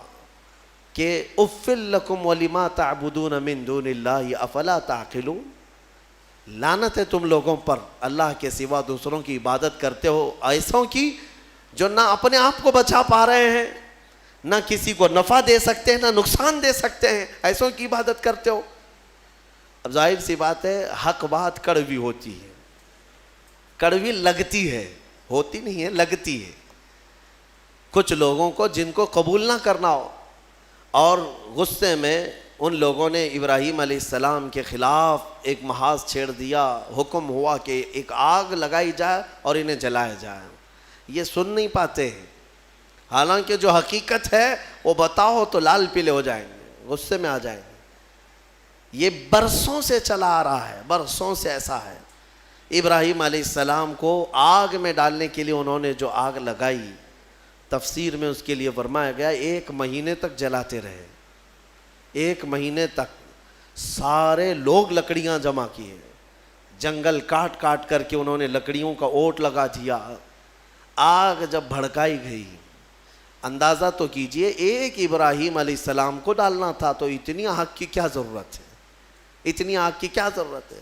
کہ اُفٍ لَكُمْ وَلِمَا تَعْبُدُونَ مِن دُونِ اللَّهِ أَفَلَا تَعْقِلُونَ، لعنت ہے تم لوگوں پر، اللہ کے سوا دوسروں کی عبادت کرتے ہو، ایسوں کی جو نہ اپنے آپ کو بچا پا رہے ہیں، نہ کسی کو نفع دے سکتے ہیں، نہ نقصان دے سکتے ہیں، ایسوں کی عبادت کرتے ہو۔ اب ظاہر سی بات ہے حق بات کڑوی ہوتی ہے، کڑوی لگتی ہے، ہوتی نہیں ہے، لگتی ہے۔ کچھ لوگوں کو جن کو قبول نہ کرنا ہو، اور غصے میں ان لوگوں نے ابراہیم علیہ السلام کے خلاف ایک محاذ چھیڑ دیا، حکم ہوا کہ ایک آگ لگائی جائے اور انہیں جلایا جائے۔ یہ سن نہیں پاتے ہیں، حالانکہ جو حقیقت ہے وہ بتاؤ تو لال پیلے ہو جائیں گے، غصے میں آ جائیں گے۔ یہ برسوں سے چلا آ رہا ہے، برسوں سے ایسا ہے۔ ابراہیم علیہ السلام کو آگ میں ڈالنے کے لیے انہوں نے جو آگ لگائی، تفسیر میں اس کے لیے فرمایا گیا 1 مہینے تک جلاتے رہے، 1 مہینے تک سارے لوگ لکڑیاں جمع کیے، جنگل کاٹ کاٹ کر کے انہوں نے لکڑیوں کا اوٹ لگا دیا۔ آگ جب بھڑکائی گئی، اندازہ تو کیجئے ایک ابراہیم علیہ السلام کو ڈالنا تھا، تو اتنی آگ کی کیا ضرورت ہے، اتنی آگ کی کیا ضرورت ہے؟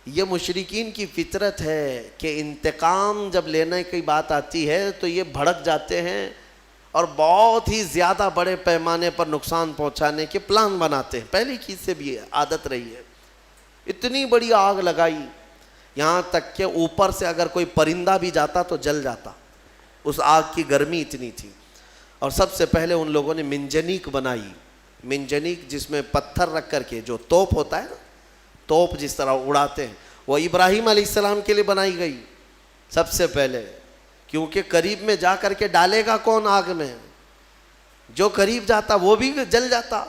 یہ مشرکین کی فطرت ہے کہ انتقام جب لینے کی بات آتی ہے تو یہ بھڑک جاتے ہیں اور بہت ہی زیادہ بڑے پیمانے پر نقصان پہنچانے کے پلان بناتے ہیں، پہلی چیز سے بھی عادت رہی ہے۔ اتنی بڑی آگ لگائی، یہاں تک کہ اوپر سے اگر کوئی پرندہ بھی جاتا تو جل جاتا، اس آگ کی گرمی اتنی تھی۔ اور سب سے پہلے ان لوگوں نے منجنیق بنائی، منجنیق جس میں پتھر رکھ کر کے، جو توپ ہوتا ہے نا، توپ جس طرح اڑاتے ہیں، وہ ابراہیم علیہ السلام کے لیے بنائی گئی سب سے پہلے، کیونکہ قریب میں جا کر کے ڈالے گا کون آگ میں، جو قریب جاتا وہ بھی جل جاتا۔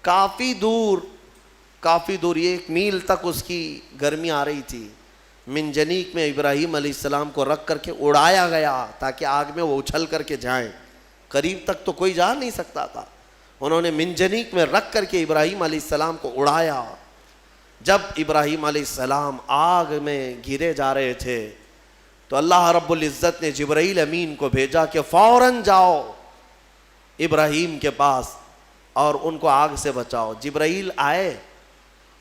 کافی دور 1 میل تک اس کی گرمی آ رہی تھی۔ منجنیق میں ابراہیم علیہ السلام کو رکھ کر کے اڑایا گیا تاکہ آگ میں وہ اچھل کر کے جائیں، قریب تک تو کوئی جا نہیں سکتا تھا۔ انہوں نے منجنیق میں رکھ کر کے ابراہیم علیہ السلام کو اڑایا۔ جب ابراہیم علیہ السلام آگ میں گرے جا رہے تھے تو اللہ رب العزت نے جبرائیل امین کو بھیجا کہ فوراً جاؤ ابراہیم کے پاس اور ان کو آگ سے بچاؤ۔ جبرائیل آئے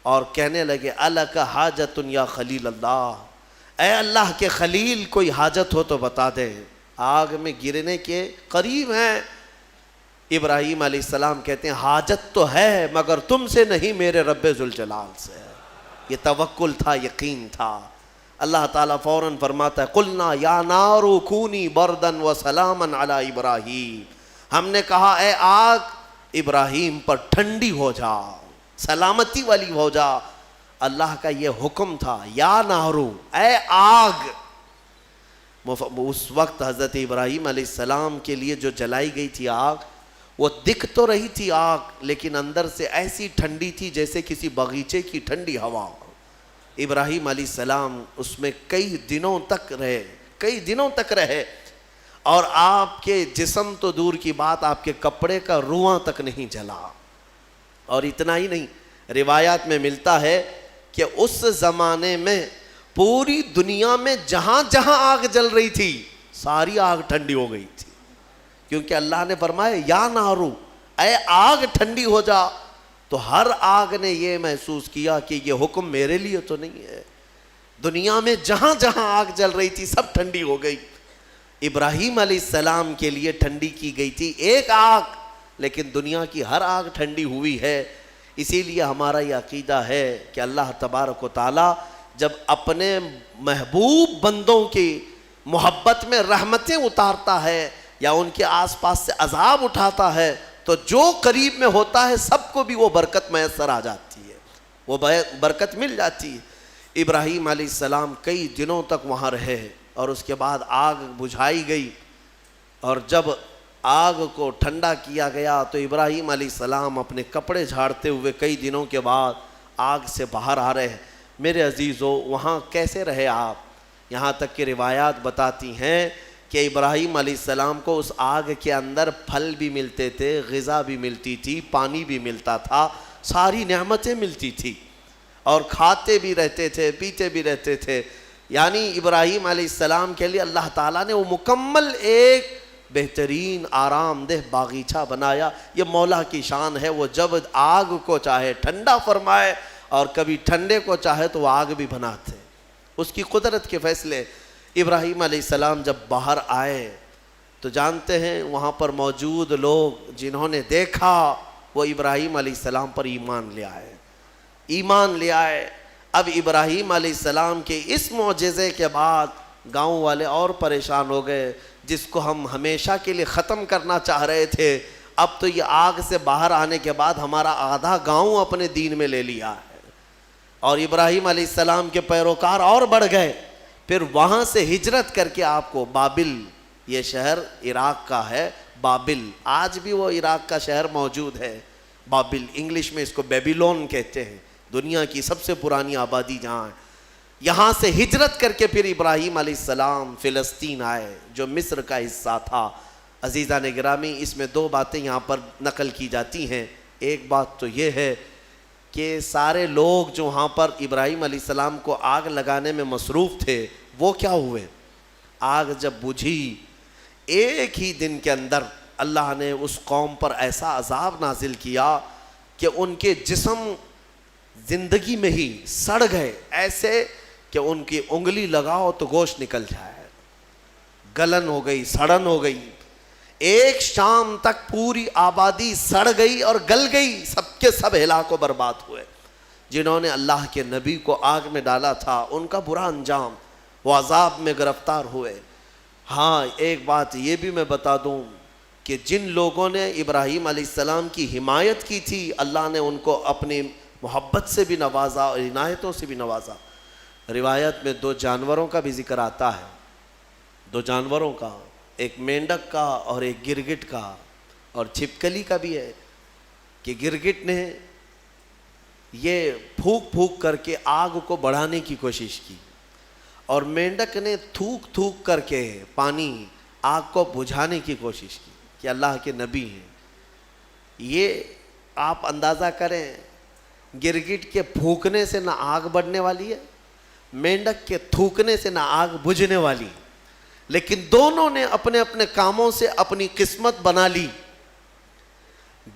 اور کہنے لگے الک حاجت یا خلیل اللہ، اے اللہ کے خلیل کوئی حاجت ہو تو بتا دے، آگ میں گرنے کے قریب ہیں۔ ابراہیم علیہ السلام کہتے ہیں حاجت تو ہے مگر تم سے نہیں، میرے رب ذوالجلال سے۔ یہ توکل تھا، یقین تھا۔ اللہ تعالیٰ فوراً فرماتا ہے قلنا یا نار کونی بردن و سلاما علی ابراہیم، ہم نے کہا اے آگ ابراہیم پر ٹھنڈی ہو جا، سلامتی والی ہو جا۔ اللہ کا یہ حکم تھا، یا نارو، اے آگ۔ اس وقت حضرت ابراہیم علیہ السلام کے لیے جو جلائی گئی تھی آگ، وہ دکھ تو رہی تھی آگ، لیکن اندر سے ایسی ٹھنڈی تھی جیسے کسی باغیچے کی ٹھنڈی ہوا۔ ابراہیم علیہ السلام اس میں کئی دنوں تک رہے اور آپ کے جسم تو دور کی بات، آپ کے کپڑے کا رواں تک نہیں جلا۔ اور اتنا ہی نہیں، روایات میں ملتا ہے کہ اس زمانے میں پوری دنیا میں جہاں جہاں آگ جل رہی تھی ساری آگ ٹھنڈی ہو گئی تھی، کیونکہ اللہ نے فرمایا یا نارو، اے آگ ٹھنڈی ہو جا۔ تو ہر آگ نے یہ محسوس کیا کہ یہ حکم میرے لیے تو نہیں ہے، دنیا میں جہاں جہاں آگ جل رہی تھی سب ٹھنڈی ہو گئی۔ ابراہیم علیہ السلام کے لیے ٹھنڈی کی گئی تھی ایک آگ، لیکن دنیا کی ہر آگ ٹھنڈی ہوئی ہے۔ اسی لیے ہمارا یہ عقیدہ ہے کہ اللہ تبارک و تعالیٰ جب اپنے محبوب بندوں کی محبت میں رحمتیں اتارتا ہے یا ان کے آس پاس سے عذاب اٹھاتا ہے تو جو قریب میں ہوتا ہے سب کو بھی وہ برکت میسر آ جاتی ہے، وہ برکت مل جاتی ہے۔ ابراہیم علیہ السلام کئی دنوں تک وہاں رہے اور اس کے بعد آگ بجھائی گئی، اور جب آگ کو ٹھنڈا کیا گیا تو ابراہیم علیہ السلام اپنے کپڑے جھاڑتے ہوئے کئی دنوں کے بعد آگ سے باہر آ رہے ہیں۔ میرے عزیزو، وہاں کیسے رہے آپ؟ یہاں تک کہ روایات بتاتی ہیں کہ ابراہیم علیہ السلام کو اس آگ کے اندر پھل بھی ملتے تھے، غذا بھی ملتی تھی، پانی بھی ملتا تھا، ساری نعمتیں ملتی تھی، اور کھاتے بھی رہتے تھے، پیتے بھی رہتے تھے۔ یعنی ابراہیم علیہ السلام کے لیے اللہ تعالیٰ نے وہ مکمل ایک بہترین آرام دہ باغیچہ بنایا۔ یہ مولا کی شان ہے، وہ جب آگ کو چاہے ٹھنڈا فرمائے اور کبھی ٹھنڈے کو چاہے تو وہ آگ بھی بناتے، اس کی قدرت کے فیصلے۔ ابراہیم علیہ السلام جب باہر آئے تو جانتے ہیں وہاں پر موجود لوگ جنہوں نے دیکھا وہ ابراہیم علیہ السلام پر ایمان لے آئے۔ اب ابراہیم علیہ السلام کے اس معجزے کے بعد گاؤں والے اور پریشان ہو گئے، جس کو ہم ہمیشہ کے لیے ختم کرنا چاہ رہے تھے، اب تو یہ آگ سے باہر آنے کے بعد ہمارا آدھا گاؤں اپنے دین میں لے لیا ہے۔ اور ابراہیم علیہ السلام کے پیروکار اور بڑھ گئے۔ پھر وہاں سے ہجرت کر کے آپ کو بابل، یہ شہر عراق کا ہے، بابل، آج بھی وہ عراق کا شہر موجود ہے، بابل، انگلش میں اس کو بیبیلون کہتے ہیں، دنیا کی سب سے پرانی آبادی جہاں ہے۔ یہاں سے ہجرت کر کے پھر ابراہیم علیہ السلام فلسطین آئے جو مصر کا حصہ تھا۔ عزیزان گرامی، اس میں دو باتیں یہاں پر نقل کی جاتی ہیں۔ ایک بات تو یہ ہے کہ سارے لوگ جو وہاں پر ابراہیم علیہ السلام کو آگ لگانے میں مصروف تھے وہ کیا ہوئے؟ آگ جب بجھی ایک ہی دن کے اندر اللہ نے اس قوم پر ایسا عذاب نازل کیا کہ ان کے جسم زندگی میں ہی سڑ گئے، ایسے کہ ان کی انگلی لگاؤ تو گوشت نکل جائے، گلن ہو گئی، سڑن ہو گئی۔ ایک شام تک پوری آبادی سڑ گئی اور گل گئی، سب کے سب ہلاک و برباد ہوئے۔ جنہوں نے اللہ کے نبی کو آگ میں ڈالا تھا، ان کا برا انجام، وہ عذاب میں گرفتار ہوئے۔ ہاں ایک بات یہ بھی میں بتا دوں کہ جن لوگوں نے ابراہیم علیہ السلام کی حمایت کی تھی، اللہ نے ان کو اپنی محبت سے بھی نوازا اور عنایتوں سے بھی نوازا۔ روایت میں 2 جانوروں کا بھی ذکر آتا ہے، 2 جانوروں کا، ایک مینڈک کا اور ایک گرگٹ کا، اور چھپکلی کا بھی ہے کہ گرگٹ نے یہ پھونک پھونک کر کے آگ کو بڑھانے کی کوشش کی، اور مینڈک نے تھوک تھوک کر کے پانی آگ کو بجھانے کی کوشش کی کہ اللہ کے نبی ہیں۔ یہ آپ اندازہ کریں، گرگٹ کے پھونکنے سے نہ آگ بڑھنے والی ہے، مینڈک کے تھوکنے سے نہ آگ بجھنے والی، لیکن دونوں نے اپنے اپنے کاموں سے اپنی قسمت بنا لی۔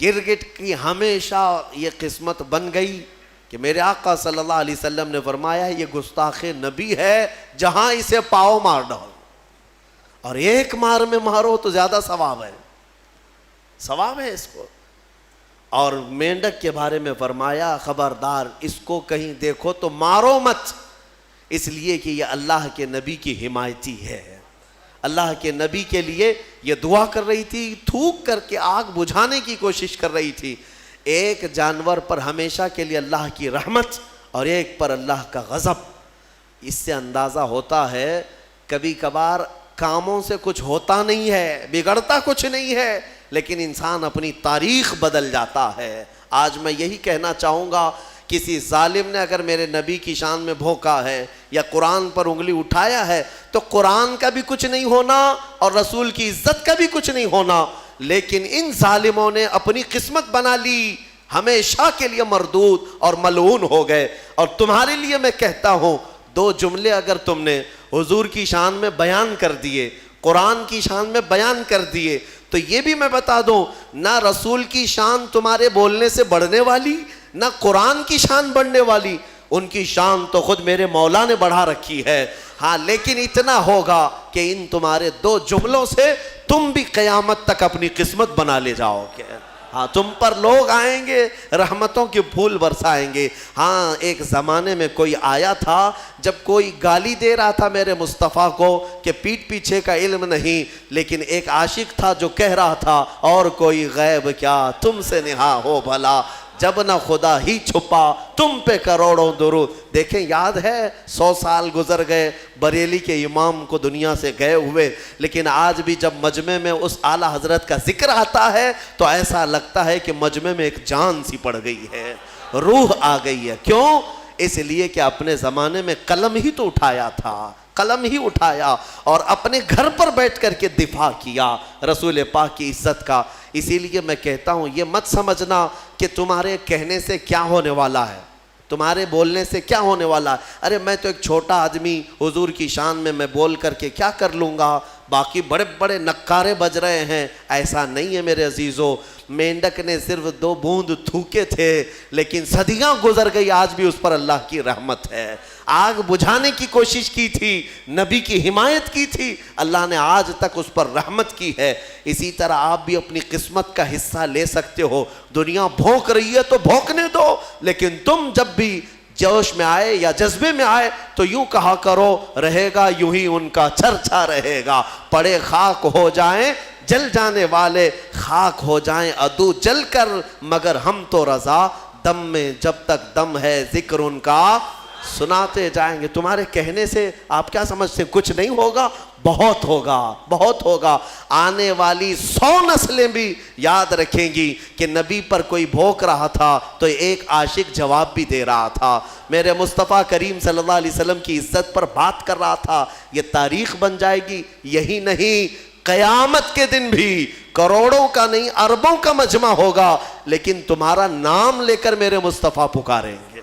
گرگٹ کی ہمیشہ یہ قسمت بن گئی کہ میرے آقا صلی اللہ علیہ وسلم نے فرمایا یہ گستاخ نبی ہے، جہاں اسے پاؤ مار ڈالو، اور ایک مار میں مارو تو زیادہ ثواب ہے، ثواب ہے اس کو۔ اور مینڈک کے بارے میں فرمایا خبردار اس کو کہیں دیکھو تو مارو مت، اس لیے کہ یہ اللہ کے نبی کی حمایتی ہے۔ اللہ کے نبی کے لیے یہ دعا کر رہی تھی، تھوک کر کے آگ بجھانے کی کوشش کر رہی تھی۔ ایک جانور پر ہمیشہ کے لیے اللہ کی رحمت اور ایک پر اللہ کا غضب۔ اس سے اندازہ ہوتا ہے کبھی کبھار کاموں سے کچھ ہوتا نہیں ہے، بگڑتا کچھ نہیں ہے، لیکن انسان اپنی تاریخ بدل جاتا ہے۔ آج میں یہی کہنا چاہوں گا، کسی ظالم نے اگر میرے نبی کی شان میں بھونکا ہے یا قرآن پر انگلی اٹھایا ہے تو قرآن کا بھی کچھ نہیں ہونا اور رسول کی عزت کا بھی کچھ نہیں ہونا، لیکن ان ظالموں نے اپنی قسمت بنا لی، ہمیشہ کے لیے مردود اور ملعون ہو گئے۔ اور تمہارے لیے میں کہتا ہوں، 2 جملے اگر تم نے حضور کی شان میں بیان کر دیے، قرآن کی شان میں بیان کر دیے، تو یہ بھی میں بتا دوں، نہ رسول کی شان تمہارے بولنے سے بڑھنے والی، نہ قرآن کی شان بڑھنے والی، ان کی شان تو خود میرے مولا نے بڑھا رکھی ہے۔ ہاں لیکن اتنا ہوگا کہ ان تمہارے 2 جملوں سے تم بھی قیامت تک اپنی قسمت بنا لے جاؤ گے۔ ہاں تم پر لوگ آئیں گے، رحمتوں کے پھول برسائیں گے۔ ہاں ایک زمانے میں کوئی آیا تھا، جب کوئی گالی دے رہا تھا میرے مصطفیٰ کو کہ پیٹھ پیچھے کا علم نہیں، لیکن ایک عاشق تھا جو کہہ رہا تھا اور کوئی غیب کیا تم سے نہا ہو بھلا، جب نہ خدا ہی چھپا تم پہ کروڑوں درود۔ دیکھیں یاد ہے 100 سال گزر گئے بریلی کے امام کو دنیا سے گئے ہوئے، لیکن آج بھی جب مجمع میں اس اعلیٰ حضرت کا ذکر آتا ہے تو ایسا لگتا ہے کہ مجمع میں ایک جان سی پڑ گئی ہے، روح آ گئی ہے۔ کیوں؟ اس لیے کہ اپنے زمانے میں قلم ہی تو اٹھایا تھا، قلم ہی اٹھایا اور اپنے گھر پر بیٹھ کر کے دفاع کیا رسول پاک کی عزت کا۔ اسی لیے میں کہتا ہوں یہ مت سمجھنا کہ تمہارے کہنے سے کیا ہونے والا ہے، تمہارے بولنے سے کیا ہونے والا ہے۔ ارے میں تو ایک چھوٹا آدمی حضور کی شان میں بول کر کے کیا کر لوں گا، باقی بڑے بڑے نکارے بج رہے ہیں، ایسا نہیں ہے میرے عزیزو۔ مینڈک نے صرف 2 بوند تھوکے تھے، لیکن صدیاں گزر گئی، آج بھی اس پر اللہ کی رحمت ہے۔ آگ بجھانے کی کوشش کی تھی، نبی کی حمایت کی تھی، اللہ نے آج تک اس پر رحمت کی ہے۔ اسی طرح آپ بھی اپنی قسمت کا حصہ لے سکتے ہو۔ دنیا بھونک رہی ہے تو بھونکنے دو، لیکن تم جب بھی جوش میں آئے یا جذبے میں آئے تو یوں کہا کرو، رہے گا یوں ہی ان کا چرچا رہے گا، پڑے خاک ہو جائیں جل جانے والے، خاک ہو جائیں عدو جل کر، مگر ہم تو رضا، دم میں جب تک دم ہے ذکر ان کا سناتے جائیں گے۔ تمہارے کہنے سے آپ کیا سمجھتے ہیں کچھ نہیں ہوگا؟ بہت ہوگا، بہت ہوگا۔ آنے والی 100 نسلیں بھی یاد رکھیں گی کہ نبی پر کوئی بھونک رہا تھا تو ایک عاشق جواب بھی دے رہا تھا، میرے مصطفیٰ کریم صلی اللہ علیہ وسلم کی عزت پر بات کر رہا تھا۔ یہ تاریخ بن جائے گی۔ یہی نہیں، قیامت کے دن بھی کروڑوں کا نہیں اربوں کا مجمع ہوگا، لیکن تمہارا نام لے کر میرے مصطفیٰ پکاریں گے۔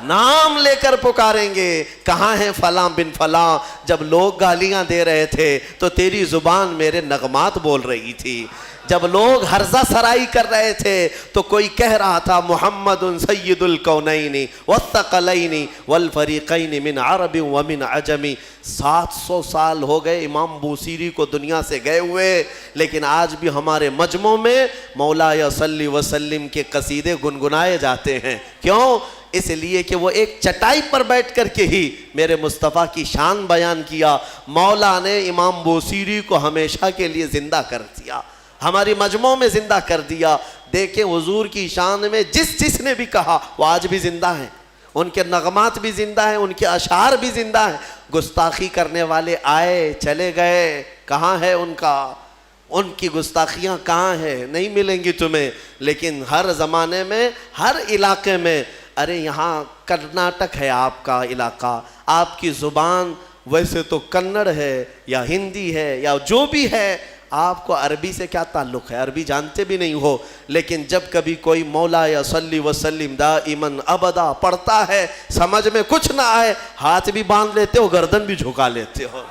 نام لے کر پکاریں گے، کہاں ہے فلاں بن فلاں؟ جب لوگ گالیاں دے رہے تھے تو تیری زبان میرے نغمات بول رہی تھی، جب لوگ ہرزہ سرائی کر رہے تھے تو کوئی کہہ رہا تھا محمد سید الکونین والثقلین والفریقین من عرب ومن عجم۔ 700 سال ہو گئے امام بوصیری کو دنیا سے گئے ہوئے، لیکن آج بھی ہمارے مجمع میں مولایا صلی وسلم کے قصیدے گنگنائے جاتے ہیں۔ کیوں؟ اس لیے کہ وہ ایک چٹائی پر بیٹھ کر کے ہی میرے مصطفیٰ کی شان بیان کیا۔ مولا نے امام بوصیری کو ہمیشہ کے لیے زندہ کر دیا، ہماری مجموع میں زندہ کر دیا۔ دیکھیں حضور کی شان میں جس نے بھی کہا وہ آج بھی زندہ ہیں، ان کے نغمات بھی زندہ ہیں، ان کے اشعار بھی زندہ ہیں۔ گستاخی کرنے والے آئے چلے گئے، کہاں ہے ان کا؟ ان کی گستاخیاں کہاں ہیں؟ نہیں ملیں گی تمہیں۔ لیکن ہر زمانے میں، ہر علاقے میں، ارے یہاں کرناٹک ہے آپ کا علاقہ، آپ کی زبان ویسے تو کنڑ ہے یا ہندی ہے یا جو بھی ہے، آپ کو عربی سے کیا تعلق ہے؟ عربی جانتے بھی نہیں ہو، لیکن جب کبھی کوئی مولا یا صلی وسلم دائماً ابدا پڑھتا ہے، سمجھ میں کچھ نہ آئے، ہاتھ بھی باندھ لیتے ہو، گردن بھی جھکا لیتے ہو۔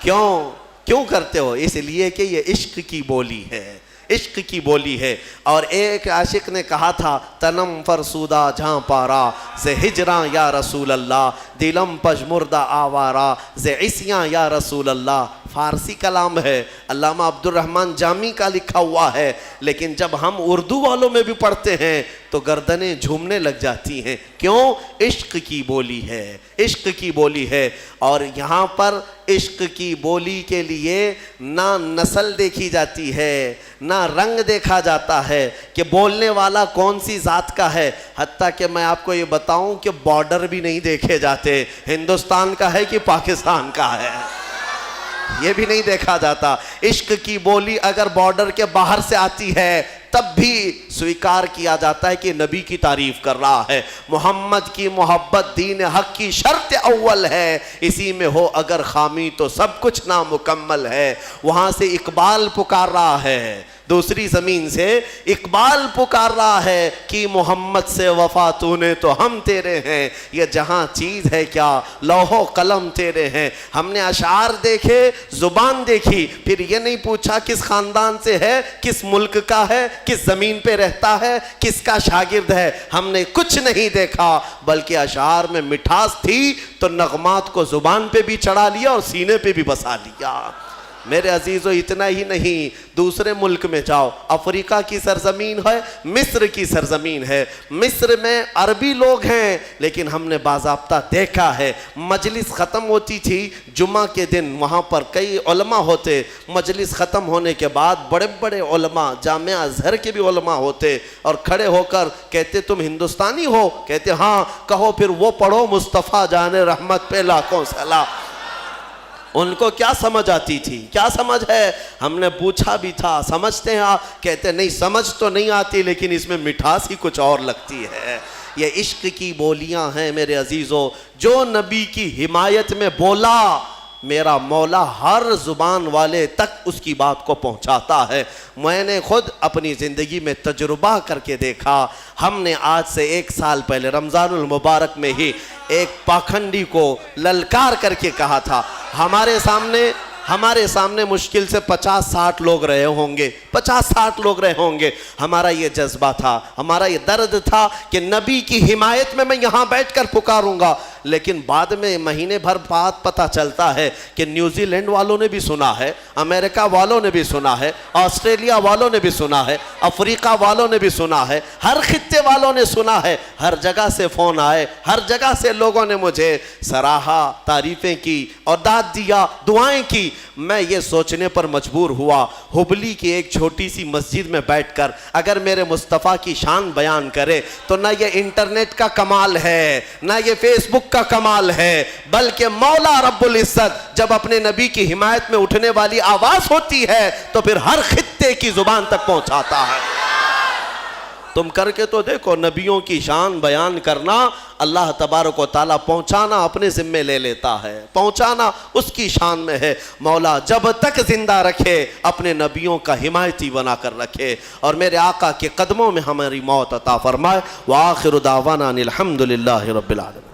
کیوں کرتے ہو؟ اس لیے کہ یہ عشق کی بولی ہے، عشق کی بولی ہے۔ اور ایک عاشق نے کہا تھا تنم فرسودہ جہاں پارا سے ہجراں یا رسول اللہ، دلم پژمردہ آوارا سے عصیاں یا رسول اللہ۔ فارسی کلام ہے، علامہ عبد الرحمن جامی کا لکھا ہوا ہے، لیکن جب ہم اردو والوں میں بھی پڑھتے ہیں تو گردنیں جھومنے لگ جاتی ہیں۔ کیوں؟ عشق کی بولی ہے، عشق کی بولی ہے۔ اور یہاں پر عشق کی بولی کے لیے نہ نسل دیکھی جاتی ہے، نہ رنگ دیکھا جاتا ہے کہ بولنے والا کون سی ذات کا ہے، حتیٰ کہ میں آپ کو یہ بتاؤں کہ بارڈر بھی نہیں دیکھے جاتے، ہندوستان کا ہے کہ پاکستان کا ہے، یہ بھی نہیں دیکھا جاتا۔ عشق کی بولی اگر بارڈر کے باہر سے آتی ہے تب بھی سویکار کیا جاتا ہے کہ نبی کی تعریف کر رہا ہے۔ محمد کی محبت دین حق کی شرط اول ہے، اسی میں ہو اگر خامی تو سب کچھ نامکمل ہے۔ وہاں سے اقبال پکار رہا ہے، دوسری زمین سے اقبال پکار رہا ہے کہ محمد سے وفا تو نے تو ہم تیرے ہیں، یہ جہاں چیز ہے کیا لوح و قلم تیرے ہیں۔ ہم نے اشعار دیکھے، زبان دیکھی، پھر یہ نہیں پوچھا کس خاندان سے ہے، کس ملک کا ہے، کس زمین پہ رہتا ہے، کس کا شاگرد ہے۔ ہم نے کچھ نہیں دیکھا، بلکہ اشعار میں مٹھاس تھی تو نغمات کو زبان پہ بھی چڑھا لیا اور سینے پہ بھی بسا لیا۔ میرے عزیزو اتنا ہی نہیں، دوسرے ملک میں جاؤ، افریقہ کی سرزمین ہے، مصر کی سرزمین ہے، مصر میں عربی لوگ ہیں، لیکن ہم نے باضابطہ دیکھا ہے مجلس ختم ہوتی تھی جمعہ کے دن، وہاں پر کئی علماء ہوتے، مجلس ختم ہونے کے بعد بڑے بڑے علماء، جامعہ ازہر کے بھی علماء ہوتے، اور کھڑے ہو کر کہتے تم ہندوستانی ہو؟ کہتے ہاں۔ کہو پھر وہ پڑھو مصطفیٰ جان رحمت پہ لاکھوں سلام۔ ان کو کیا سمجھ آتی تھی؟ کیا سمجھ ہے؟ ہم نے پوچھا بھی تھا سمجھتے ہیں آپ؟ کہتے نہیں سمجھ تو نہیں آتی، لیکن اس میں مٹھاس ہی کچھ اور لگتی ہے۔ یہ عشق کی بولیاں ہیں میرے عزیزو۔ جو نبی کی حمایت میں بولا، میرا مولا ہر زبان والے تک اس کی بات کو پہنچاتا ہے۔ میں نے خود اپنی زندگی میں تجربہ کر کے دیکھا۔ ہم نے آج سے 1 سال پہلے رمضان المبارک میں ہی ایک پاکھنڈی کو للکار کر کے کہا تھا، ہمارے سامنے مشکل سے 50-60 لوگ رہے ہوں گے، 50-60 لوگ رہے ہوں گے۔ ہمارا یہ جذبہ تھا، ہمارا یہ درد تھا کہ نبی کی حمایت میں یہاں بیٹھ کر پکاروں گا۔ لیکن بعد میں مہینے بھر بعد پتہ چلتا ہے کہ نیوزی لینڈ والوں نے بھی سنا ہے، امریکہ والوں نے بھی سنا ہے، آسٹریلیا والوں نے بھی سنا ہے، افریقہ والوں نے بھی سنا ہے، ہر خطے والوں نے سنا ہے، ہر جگہ سے فون آئے، ہر جگہ سے لوگوں نے مجھے سراہا، تعریفیں کی اور داد دیا، دعائیں کی۔ میں یہ سوچنے پر مجبور ہوا، ہبلی کی ایک چھوٹی سی مسجد میں بیٹھ کر اگر میرے مصطفیٰ کی شان بیان کرے تو نہ یہ انٹرنیٹ کا کمال ہے، نہ یہ فیس بک کا کمال ہے، بلکہ مولا رب العزت جب اپنے نبی کی حمایت میں اٹھنے والی آواز ہوتی ہے تو پھر ہر خطے کی زبان تک پہنچاتا ہے۔ تم کر کے تو دیکھو، نبیوں کی شان بیان کرنا اللہ تبارک و تعالیٰ پہنچانا اپنے ذمے لے لیتا ہے، پہنچانا اس کی شان میں ہے۔ مولا جب تک زندہ رکھے اپنے نبیوں کا حمایتی بنا کر رکھے، اور میرے آقا کے قدموں میں ہماری موت عطا فرمائے۔ وآخر دعوانا ان الحمد للہ رب العالمین۔